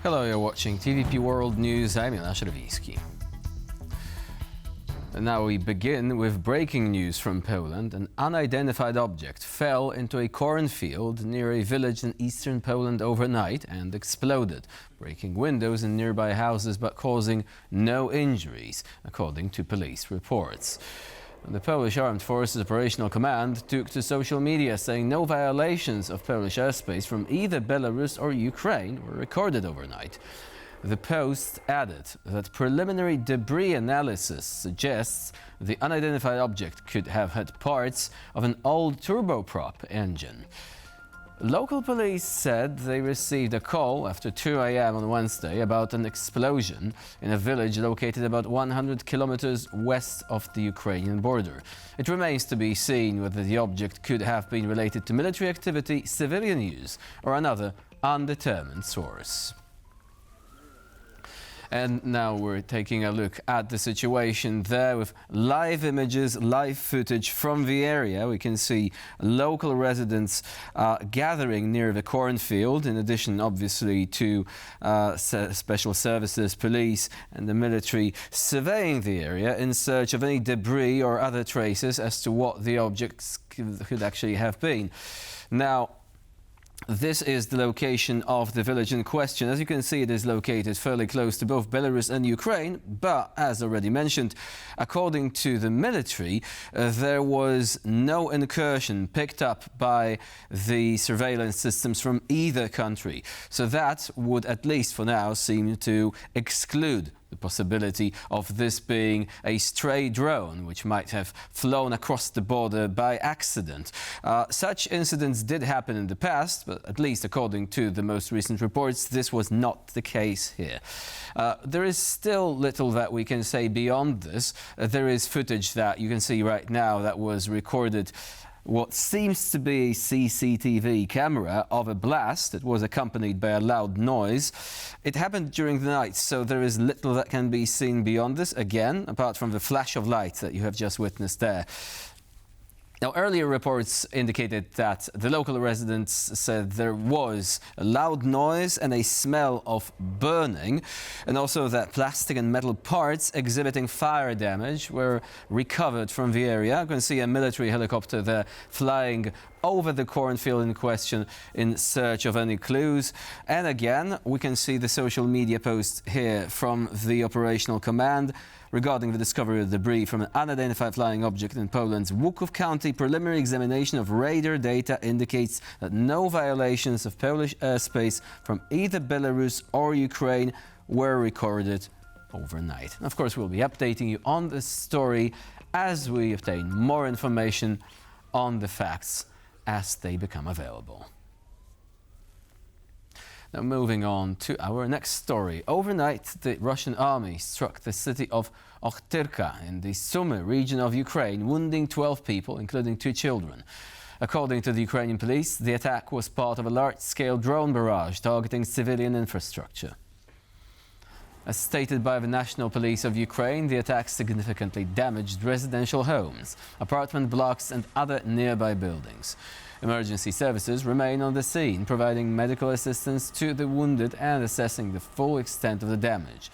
Hello, you're watching TVP World News. I'm Jan Szerwiński. And now we begin with breaking news from Poland. An unidentified object fell into a cornfield near a village in eastern Poland overnight and exploded, breaking windows in nearby houses but causing no injuries, according to police reports. The Polish Armed Forces Operational Command took to social media, saying no violations of Polish airspace from either Belarus or Ukraine were recorded overnight. The post added that preliminary debris analysis suggests the unidentified object could have had parts of an old turboprop engine. Local police said they received a call after 2 a.m. on Wednesday about an explosion in a village located about 100 kilometers west of the Ukrainian border. It remains to be seen whether the object could have been related to military activity, civilian use, or another undetermined source. And now we're taking a look at the situation there with live images, live footage from the area. We can see local residents gathering near the cornfield, in addition, obviously, to special services, police and the military surveying the area in search of any debris or other traces as to what the objects could actually have been. Now, this is the location of the village in question. As you can see, it is located fairly close to both Belarus and Ukraine, but as already mentioned, according to the military, there was no incursion picked up by the surveillance systems from either country. So that would, at least for now, seem to exclude the possibility of this being a stray drone which might have flown across the border by accident. Such incidents did happen in the past, but at least according to the most recent reports, this was not the case here. There is still little that we can say beyond this. There is footage that you can see right now that was recorded what seems to be a CCTV camera of a blast. It was accompanied by a loud noise. It happened during the night, so there is little that can be seen beyond this, again, apart from the flash of light that you have just witnessed there. Now, earlier reports indicated that the local residents said there was a loud noise and a smell of burning, and also that plastic and metal parts exhibiting fire damage were recovered from the area. You can see a military helicopter there flying over the cornfield in question in search of any clues. And again, we can see the social media post here from the operational command regarding the discovery of debris from an unidentified flying object in Poland's Łuków County. Preliminary examination of radar data indicates that no violations of Polish airspace from either Belarus or Ukraine were recorded overnight. Of course, we'll be updating you on this story as we obtain more information on the facts as they become available. Now, moving on to our next story. Overnight, the Russian army struck the city of Okhtyrka in the Sumy region of Ukraine, wounding 12 people, including 2 children. According to the Ukrainian police, the attack was part of a large-scale drone barrage targeting civilian infrastructure. As stated by the National Police of Ukraine, the attack significantly damaged residential homes, apartment blocks and other nearby buildings. Emergency services remain on the scene, providing medical assistance to the wounded and assessing the full extent of the damage.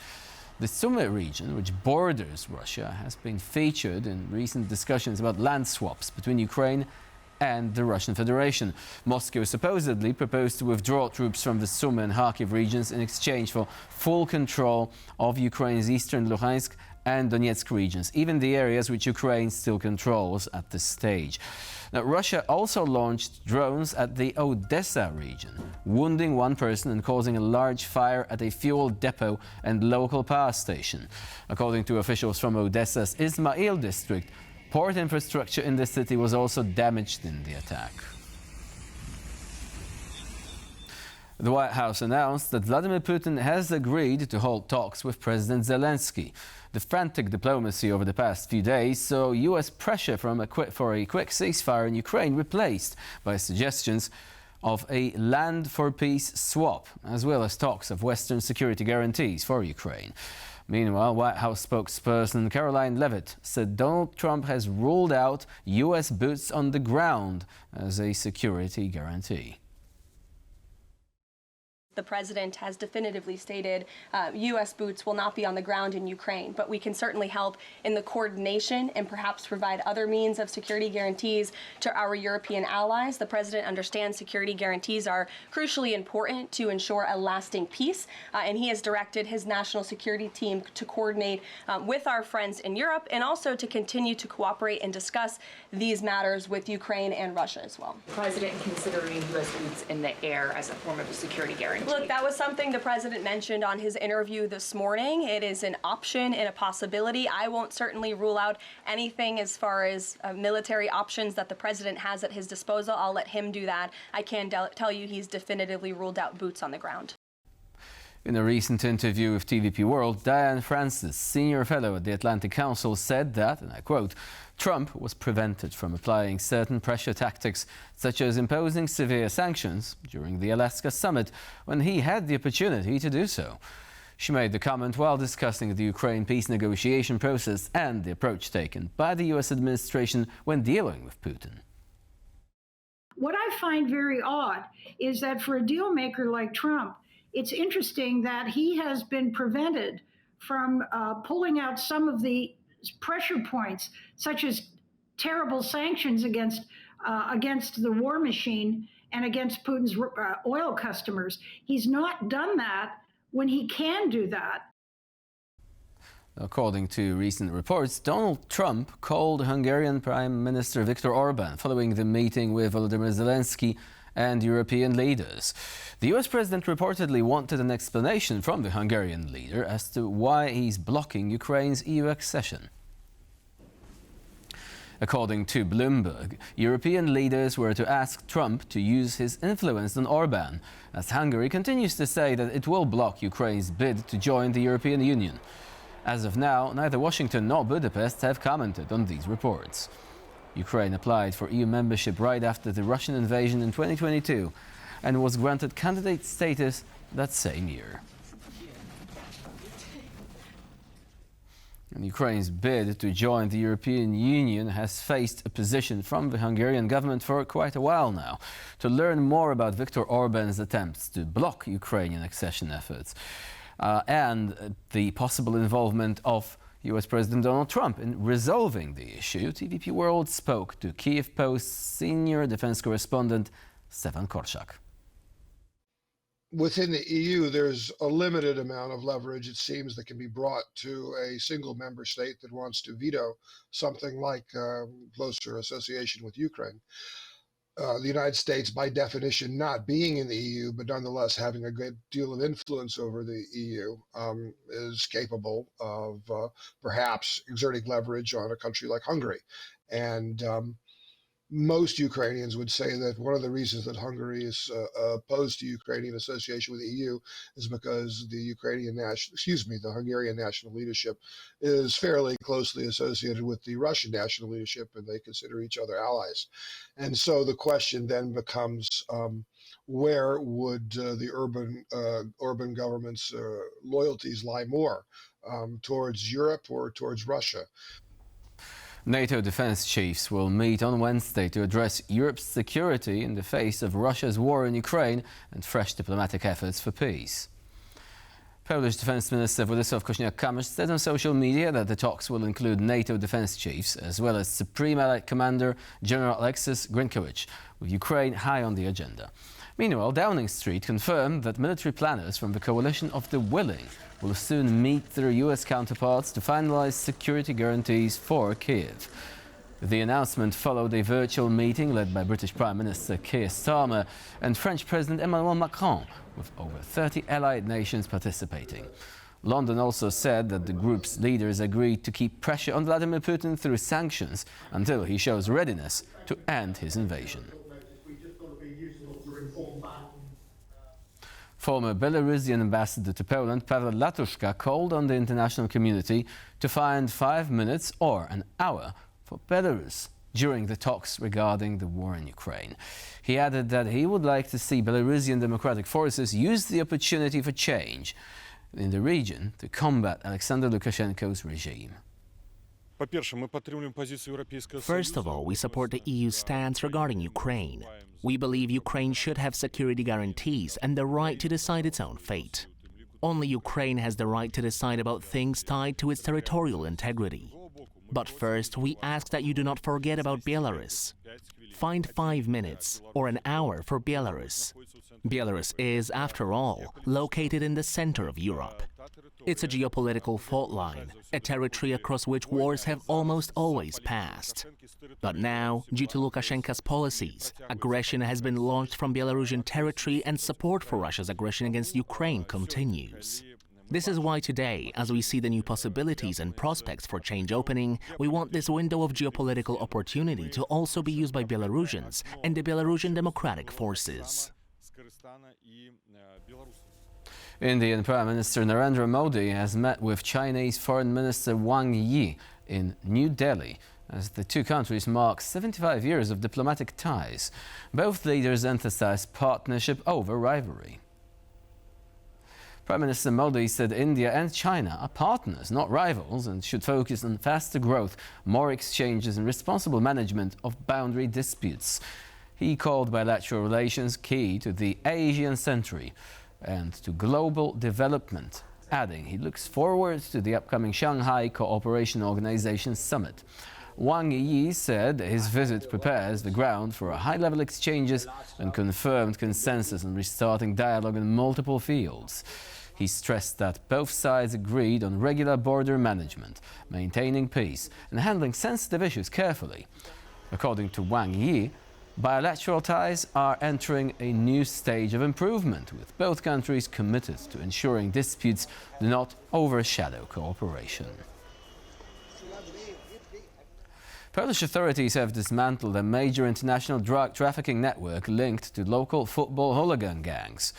The Sumy region, which borders Russia, has been featured in recent discussions about land swaps between Ukraine and the Russian Federation. Moscow supposedly proposed to withdraw troops from the Sumy and Kharkiv regions in exchange for full control of Ukraine's eastern Luhansk and Donetsk regions, even the areas which Ukraine still controls at this stage. Now, Russia also launched drones at the Odessa region, wounding 1 person and causing a large fire at a fuel depot and local power station. According to officials from Odessa's Izmail district, port infrastructure in the city was also damaged in the attack. The White House announced that Vladimir Putin has agreed to hold talks with President Zelenskyy. The frantic diplomacy over the past few days saw U.S. pressure for a quick ceasefire in Ukraine replaced by suggestions of a land for peace swap, as well as talks of Western security guarantees for Ukraine. Meanwhile, White House spokesperson Karoline Leavitt said Donald Trump has ruled out U.S. boots on the ground as a security guarantee. The president has definitively stated U.S. boots will not be on the ground in Ukraine, but we can certainly help in the coordination and perhaps provide other means of security guarantees to our European allies. The president understands security guarantees are crucially important to ensure a lasting peace, and he has directed his national security team to coordinate with our friends in Europe and also to continue to cooperate and discuss these matters with Ukraine and Russia as well. President considering U.S. boots in the air as a form of a security guarantee. Look, that was something the president mentioned on his interview this morning. It is an option and a possibility. I won't certainly rule out anything as far as military options that the president has at his disposal. I'll let him do that. I can tell you he's definitively ruled out boots on the ground. In a recent interview with TVP World, Diane Francis, senior fellow at the Atlantic Council, said that, and I quote, Trump was prevented from applying certain pressure tactics, such as imposing severe sanctions during the Alaska summit, when he had the opportunity to do so. She made the comment while discussing the Ukraine peace negotiation process and the approach taken by the U.S. administration when dealing with Putin. What I find very odd is that for a deal maker like Trump, it's interesting that he has been prevented from pulling out some of the pressure points, such as terrible sanctions against the war machine and against Putin's oil customers. He's not done that when he can do that. According to recent reports, Donald Trump called Hungarian Prime Minister Viktor Orban following the meeting with Vladimir Zelenskyy and European leaders. The US president reportedly wanted an explanation from the Hungarian leader as to why he's blocking Ukraine's EU accession. According to Bloomberg, European leaders were to ask Trump to use his influence on Orban, as Hungary continues to say that it will block Ukraine's bid to join the European Union. As of now, neither Washington nor Budapest have commented on these reports. Ukraine applied for EU membership right after the Russian invasion in 2022 and was granted candidate status that same year. And Ukraine's bid to join the European Union has faced opposition from the Hungarian government for quite a while now. To learn more about Viktor Orban's attempts to block Ukrainian accession efforts and the possible involvement of US President Donald Trump in resolving the issue, TVP World spoke to Kyiv Post's senior defense correspondent Stefan Korczak. Within the EU, there's a limited amount of leverage, it seems, that can be brought to a single member state that wants to veto something like closer association with Ukraine. The United States, by definition, not being in the EU, but nonetheless having a great deal of influence over the EU, is capable of perhaps exerting leverage on a country like Hungary. And most Ukrainians would say that one of the reasons that Hungary is opposed to Ukrainian association with the EU is because the Hungarian national leadership is fairly closely associated with the Russian national leadership, and they consider each other allies. And so the question then becomes, where would the Orban government's loyalties lie more, towards Europe or towards Russia? NATO defense chiefs will meet on Wednesday to address Europe's security in the face of Russia's war in Ukraine and fresh diplomatic efforts for peace. Polish Defense Minister Władysław Kosiniak-Kamysz said on social media that the talks will include NATO defense chiefs as well as Supreme Allied Commander General Alexis Grinkowicz, with Ukraine high on the agenda. Meanwhile, Downing Street confirmed that military planners from the Coalition of the Willing will soon meet their US counterparts to finalize security guarantees for Kyiv. The announcement followed a virtual meeting led by British Prime Minister Keir Starmer and French President Emmanuel Macron, with over 30 allied nations participating. London also said that the group's leaders agreed to keep pressure on Vladimir Putin through sanctions until he shows readiness to end his invasion. Former Belarusian ambassador to Poland, Paweł Latuszka, called on the international community to find 5 minutes or an hour for Belarus during the talks regarding the war in Ukraine. He added that he would like to see Belarusian democratic forces use the opportunity for change in the region to combat Alexander Lukashenko's regime. First of all, we support the EU's stance regarding Ukraine. We believe Ukraine should have security guarantees and the right to decide its own fate. Only Ukraine has the right to decide about things tied to its territorial integrity. But first, we ask that you do not forget about Belarus. Find 5 minutes or an hour for Belarus. Belarus is, after all, located in the center of Europe. It's a geopolitical fault line, a territory across which wars have almost always passed. But now, due to Lukashenko's policies, aggression has been launched from Belarusian territory and support for Russia's aggression against Ukraine continues. This is why today, as we see the new possibilities and prospects for change opening, we want this window of geopolitical opportunity to also be used by Belarusians and the Belarusian democratic forces. Indian Prime Minister Narendra Modi has met with Chinese Foreign Minister Wang Yi in New Delhi as the two countries mark 75 years of diplomatic ties. Both leaders emphasized partnership over rivalry. Prime Minister Modi said India and China are partners, not rivals, and should focus on faster growth, more exchanges and responsible management of boundary disputes. He called bilateral relations key to the Asian century and to global development, adding he looks forward to the upcoming Shanghai Cooperation Organization summit. Wang Yi said his visit prepares the ground for high-level exchanges and confirmed consensus on restarting dialogue in multiple fields. He stressed that both sides agreed on regular border management, maintaining peace and handling sensitive issues carefully. According to Wang Yi, bilateral ties are entering a new stage of improvement, with both countries committed to ensuring disputes do not overshadow cooperation. Polish authorities have dismantled a major international drug trafficking network linked to local football hooligan gangs.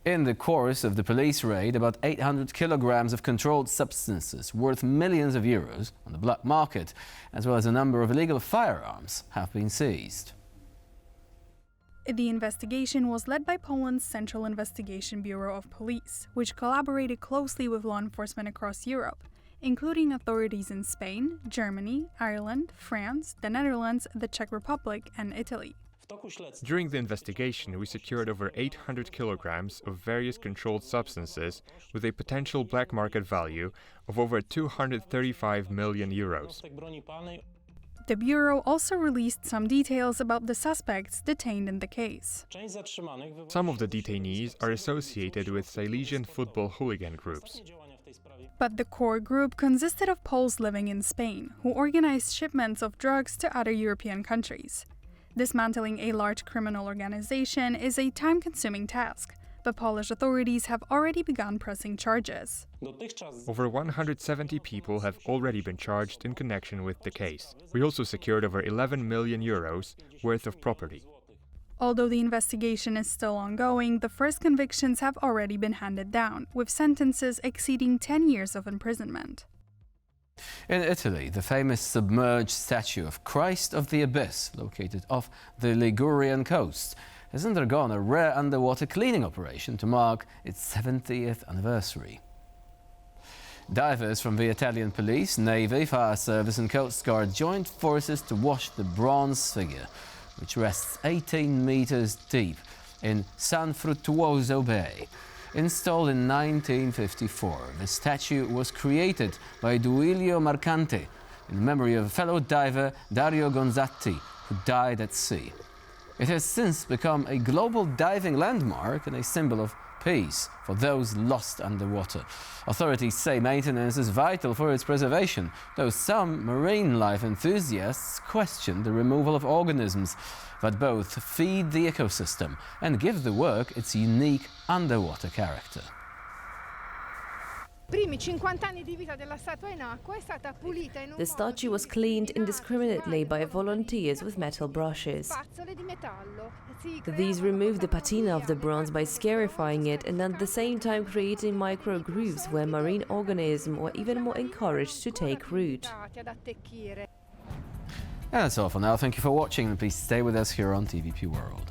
In the course of the police raid, about 800 kilograms of controlled substances worth millions of euros on the black market, as well as a number of illegal firearms, have been seized. The investigation was led by Poland's Central Investigation Bureau of Police, which collaborated closely with law enforcement across Europe, including authorities in Spain, Germany, Ireland, France, the Netherlands, the Czech Republic, and Italy. During the investigation, we secured over 800 kilograms of various controlled substances with a potential black market value of over 235 million euros. The Bureau also released some details about the suspects detained in the case. Some of the detainees are associated with Silesian football hooligan groups. But the core group consisted of Poles living in Spain, who organized shipments of drugs to other European countries. Dismantling a large criminal organization is a time-consuming task, but Polish authorities have already begun pressing charges. Over 170 people have already been charged in connection with the case. We also secured over 11 million euros worth of property. Although the investigation is still ongoing, the first convictions have already been handed down, with sentences exceeding 10 years of imprisonment. In Italy, the famous submerged statue of Christ of the Abyss, located off the Ligurian coast, has undergone a rare underwater cleaning operation to mark its 70th anniversary. Divers from the Italian police, navy, fire service and coast guard joined forces to wash the bronze figure, which rests 18 meters deep in San Fruttuoso Bay. Installed in 1954, the statue was created by Duilio Marcanti in memory of fellow diver Dario Gonzatti, who died at sea. It has since become a global diving landmark and a symbol of peace for those lost underwater. Authorities say maintenance is vital for its preservation, though some marine life enthusiasts question the removal of organisms that both feed the ecosystem and give the work its unique underwater character. The statue was cleaned indiscriminately by volunteers with metal brushes. These remove the patina of the bronze by scarifying it and at the same time creating micro grooves where marine organisms were even more encouraged to take root. And that's all for now. Thank you for watching and please stay with us here on TVP World.